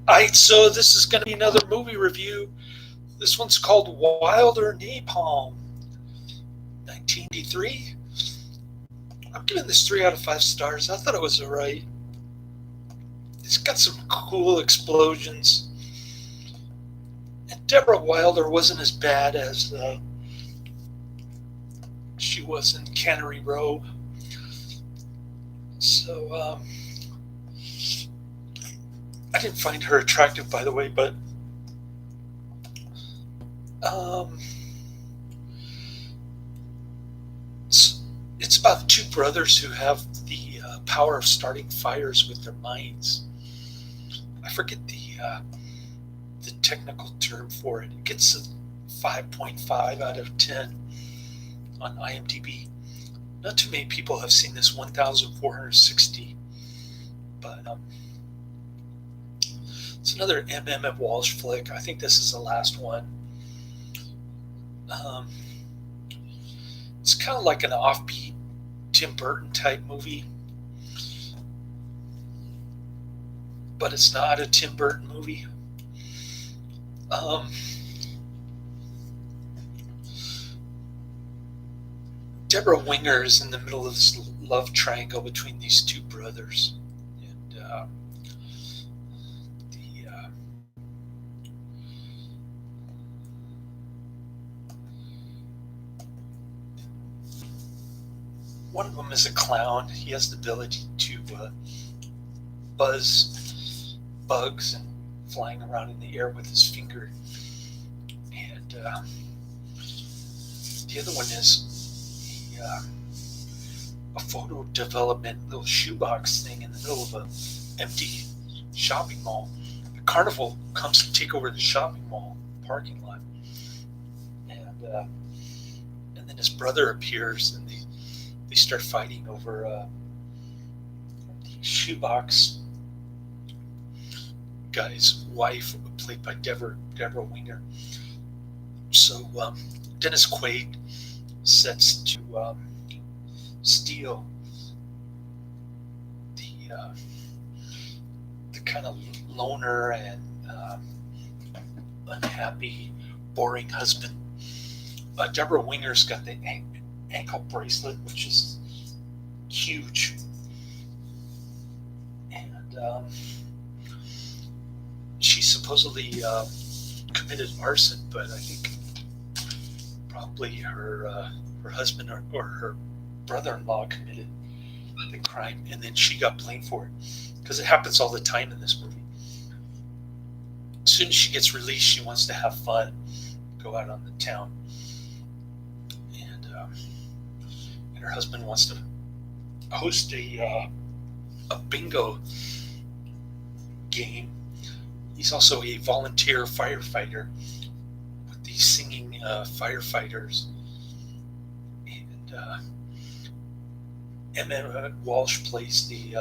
Alright, so this is going to be another movie review. This one's called Wilder Napalm, 1983. I'm giving this 3 out of 5 stars. I thought it was alright. It's got some cool explosions. And Debra Wilder wasn't as bad as she was in Cannery Row. So, I didn't find her attractive, by the way, but it's about two brothers who have the power of starting fires with their minds. I forget the technical term for it. It gets a 5.5 out of 10 on IMDb. Not too many people have seen this 1,460, but it's another Emmet Walsh flick. I think this is the last one. It's kind of like an offbeat Tim Burton type movie, but it's not a Tim Burton movie. Debra Winger is in the middle of this love triangle between these two brothers, and one of them is a clown. He has the ability to buzz bugs and flying around in the air with his finger. And the other one is a photo development little shoebox thing in the middle of an empty shopping mall. The carnival comes to take over the shopping mall parking lot. And then his brother appears, and they start fighting over the shoebox guy's wife, played by Debra Winger. So Dennis Quaid sets to steal the kind of loner and unhappy, boring husband. Debra Winger's got the ankle bracelet, which is huge, and she supposedly committed arson, but I think probably her husband or her brother-in-law committed the crime, and then she got blamed for it, because it happens all the time in this movie. As soon as she gets released, she wants to have fun, go out on the town, and her husband wants to host a bingo game. He's also a volunteer firefighter with these singing firefighters. And Emmet Walsh plays the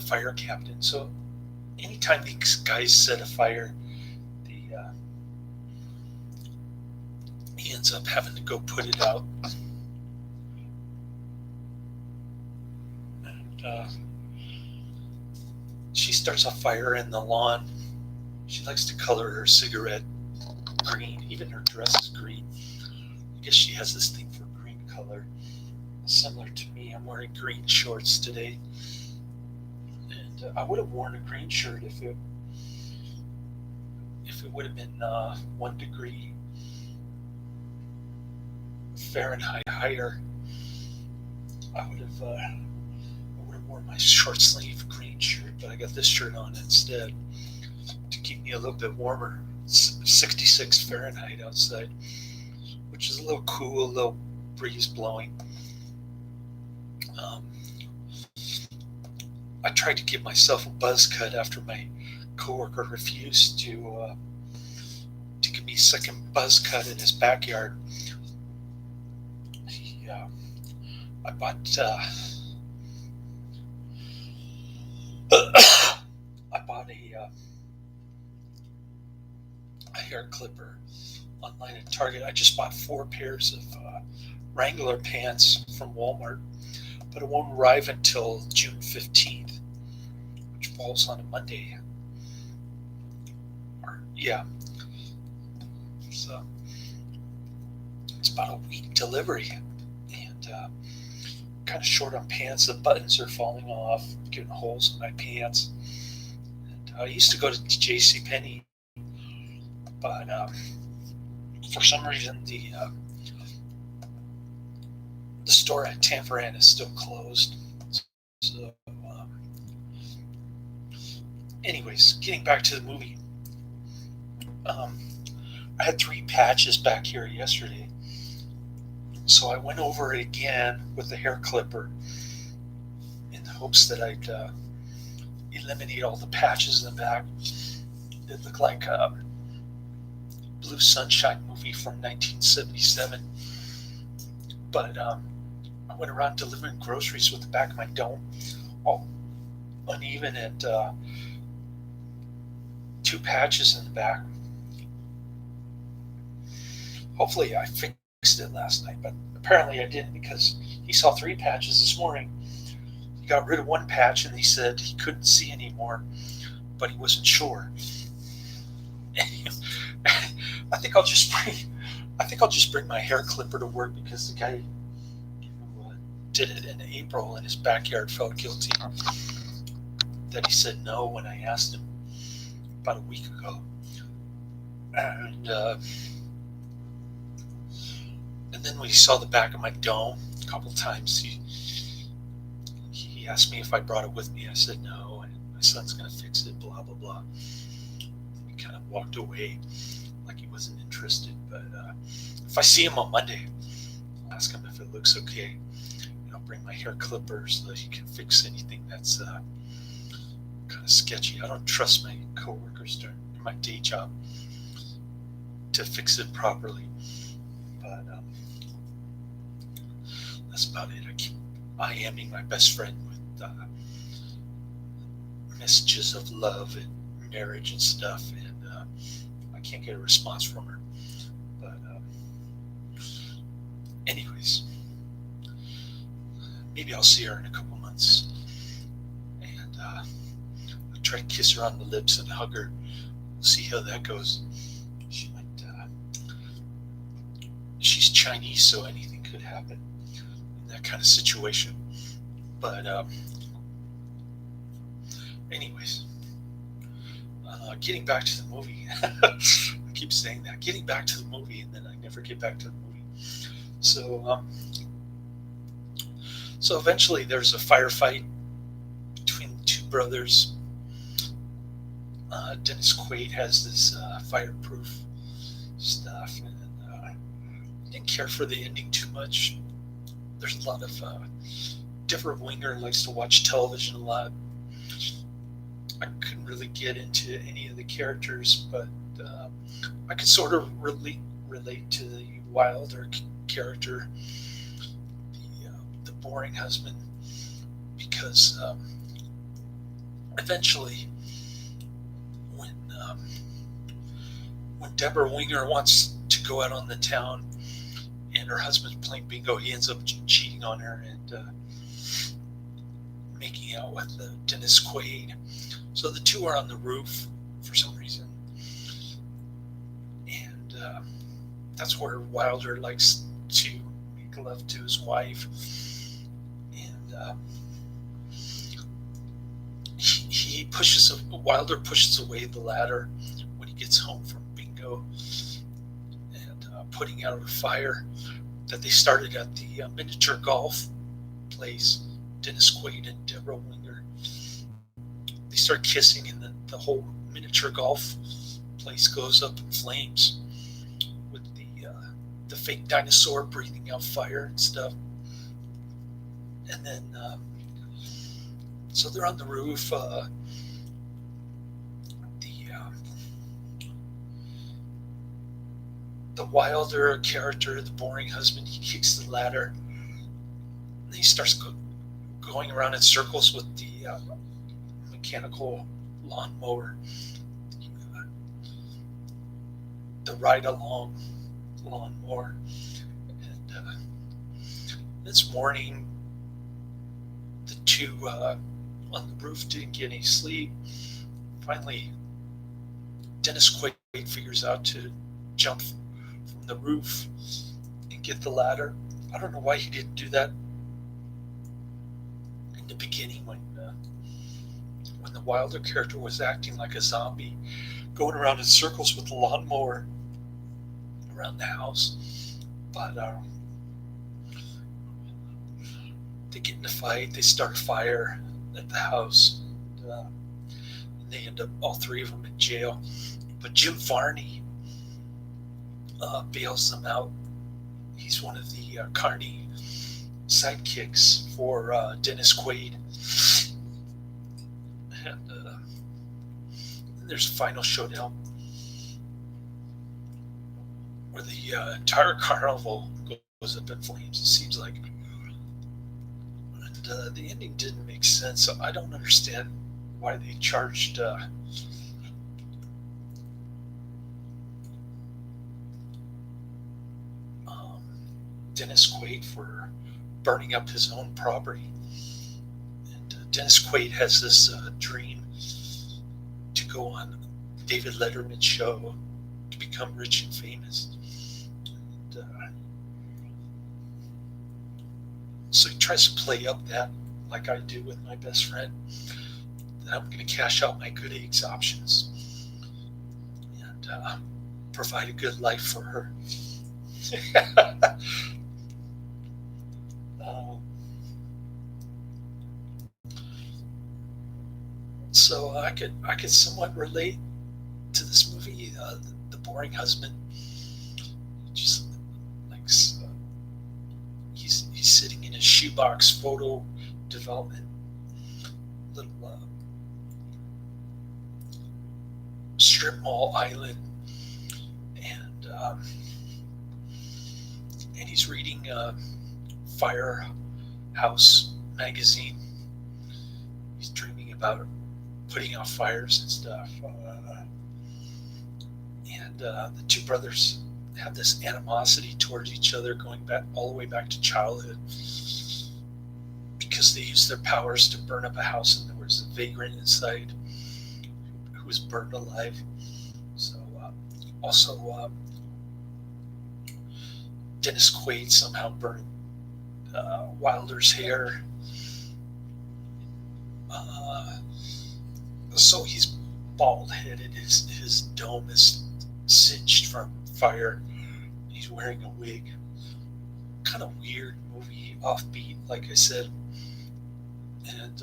fire captain. So anytime these guys set a fire, he ends up having to go put it out. And she starts a fire in the lawn. She likes to color her cigarette green. Even her dress is green. I guess she has this thing for green color. Similar to me, I'm wearing green shorts today. And I would have worn a green shirt if it would have been 1 degree Fahrenheit higher. I would have worn my short sleeve green shirt, but I got this shirt on instead to keep me a little bit warmer. It's 66 Fahrenheit outside, which is a little cool, a little breeze blowing. I tried to give myself a buzz cut after my coworker refused to give me a second buzz cut in his backyard. I bought a hair clipper online at Target. I just bought 4 pairs of Wrangler pants from Walmart, but it won't arrive until June 15th, which falls on a Monday. Yeah. So it's about a week delivery, and kind of short on pants. The buttons are falling off, getting holes in my pants. And I used to go to J.C. Penney, but for some reason the store at Tanforan is still closed. So, anyways, getting back to the movie. I had 3 patches back here yesterday, so I went over it again with the hair clipper in hopes that I'd eliminate all the patches in the back. It looked like a Blue Sunshine movie from 1977. But I went around delivering groceries with the back of my dome all uneven and 2 patches in the back. Hopefully I fixed it last night, but apparently I didn't, because he saw 3 patches this morning. He got rid of 1 patch and he said he couldn't see anymore, but he wasn't sure. I think I'll just bring my hair clipper to work, because the guy who did it in April in his backyard felt guilty that he said no when I asked him about a week ago. And then when he saw the back of my dome a couple times, he asked me if I brought it with me. I said no, and my son's going to fix it, blah, blah, blah. He kind of walked away like he wasn't interested. But if I see him on Monday, I'll ask him if it looks okay. And I'll bring my hair clipper so that he can fix anything that's kind of sketchy. I don't trust my coworkers during my day job to fix it properly. But that's about it. I keep IMing my best friend with messages of love and marriage and stuff, and I can't get a response from her. But anyways, maybe I'll see her in a couple months, and I'll try to kiss her on the lips and hug her. We'll see how that goes. She might. She's Chinese, so anything could happen in that kind of situation. But anyways, getting back to the movie. I keep saying that. Getting back to the movie, and then I never get back to the movie. So eventually there's a firefight between the 2 brothers. Dennis Quaid has this fireproof stuff, and I didn't care for the ending too much. There's a lot of Debra Winger likes to watch television a lot. I couldn't really get into any of the characters, but I could sort of relate to the Wilder character, the boring husband, because eventually, when Debra Winger wants to go out on the town and her husband's playing bingo, he ends up cheating on her and making out with Dennis Quaid. So the 2 are on the roof for some reason, and that's where Wilder likes to make love to his wife. And Wilder pushes away the ladder when he gets home from bingo, and putting out a fire that they started at the miniature golf place. Dennis Quaid and Debra Winger, they start kissing, and the whole miniature golf place goes up in flames with the fake dinosaur breathing out fire and stuff. And then so they're on the roof. The Wilder character, the boring husband, he kicks the ladder, and he starts going around in circles with the mechanical lawnmower, the ride-along lawnmower. And this morning, the 2 on the roof didn't get any sleep. Finally, Dennis Quaid figures out to jump from the roof and get the ladder. I don't know why he didn't do that in the beginning when the Wilder character was acting like a zombie, going around in circles with the lawnmower around the house. But they get in a fight. They start a fire at the house. And they end up, all three of them, in jail. But Jim Varney bails them out. He's one of the Carney sidekicks for Dennis Quaid. And there's a final showdown where the entire carnival goes up in flames, it seems like. And the ending didn't make sense, so I don't understand why they charged Dennis Quaid for burning up his own property. And Dennis Quaid has this dream to go on David Letterman's show to become rich and famous. And, so he tries to play up that, like I do with my best friend, that I'm going to cash out my good eggs options and provide a good life for her. So I could somewhat relate to this movie. The boring husband, just likes he's sitting in his shoebox photo development little strip mall island, and he's reading Firehouse magazine. He's dreaming about putting out fires and stuff. And the two brothers have this animosity towards each other going back all the way back to childhood, because they used their powers to burn up a house and there was a vagrant inside who was burned alive. So also Dennis Quaid somehow burned Wilder's hair. So he's bald-headed. His dome is singed from fire. He's wearing a wig. Kind of weird movie, offbeat, like I said. And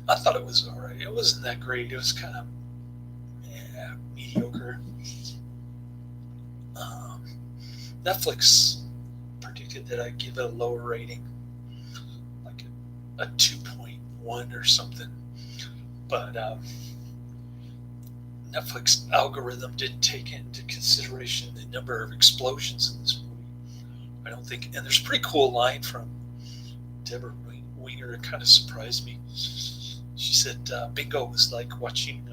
I thought it was all right. It wasn't that great. It was kind of mediocre. Netflix predicted that I'd give it a lower rating, like a 2.1 or something. But Netflix algorithm didn't take into consideration the number of explosions in this movie. I don't think, and there's a pretty cool line from Debra Winger. It kind of surprised me. She said, bingo was like watching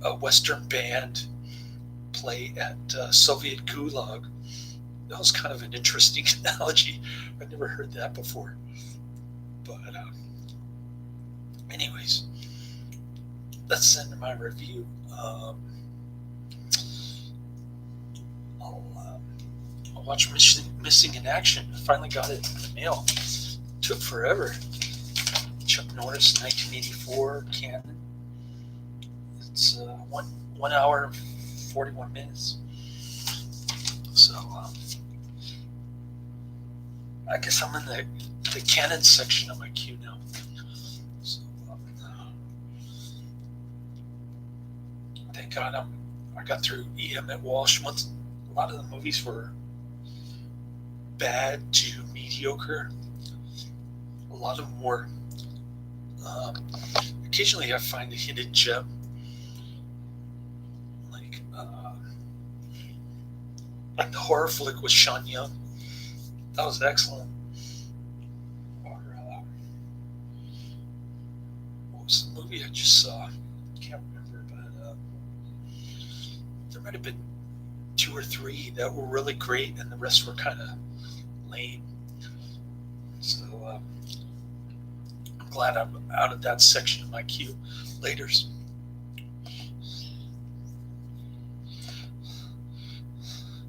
a Western band play at Soviet Gulag. That was kind of an interesting analogy. I've never heard that before. But anyways, that's the end of my review. I'll watch Missing in Action. I finally got it in the mail. Took forever. Chuck Norris, 1984, Cannon. It's 1 hour and 41 minutes. So I guess I'm in the Canon section of my queue now. So thank God I got through Emmet, Walsh. A lot of the movies were bad to mediocre. A lot of them were. Occasionally I find a hidden gem, like the horror flick with Sean Young. That was excellent. Or what was the movie I just saw? Can't remember, but there might have been 2 or 3 that were really great, and the rest were kind of lame. So glad I'm out of that section of my queue. Laters.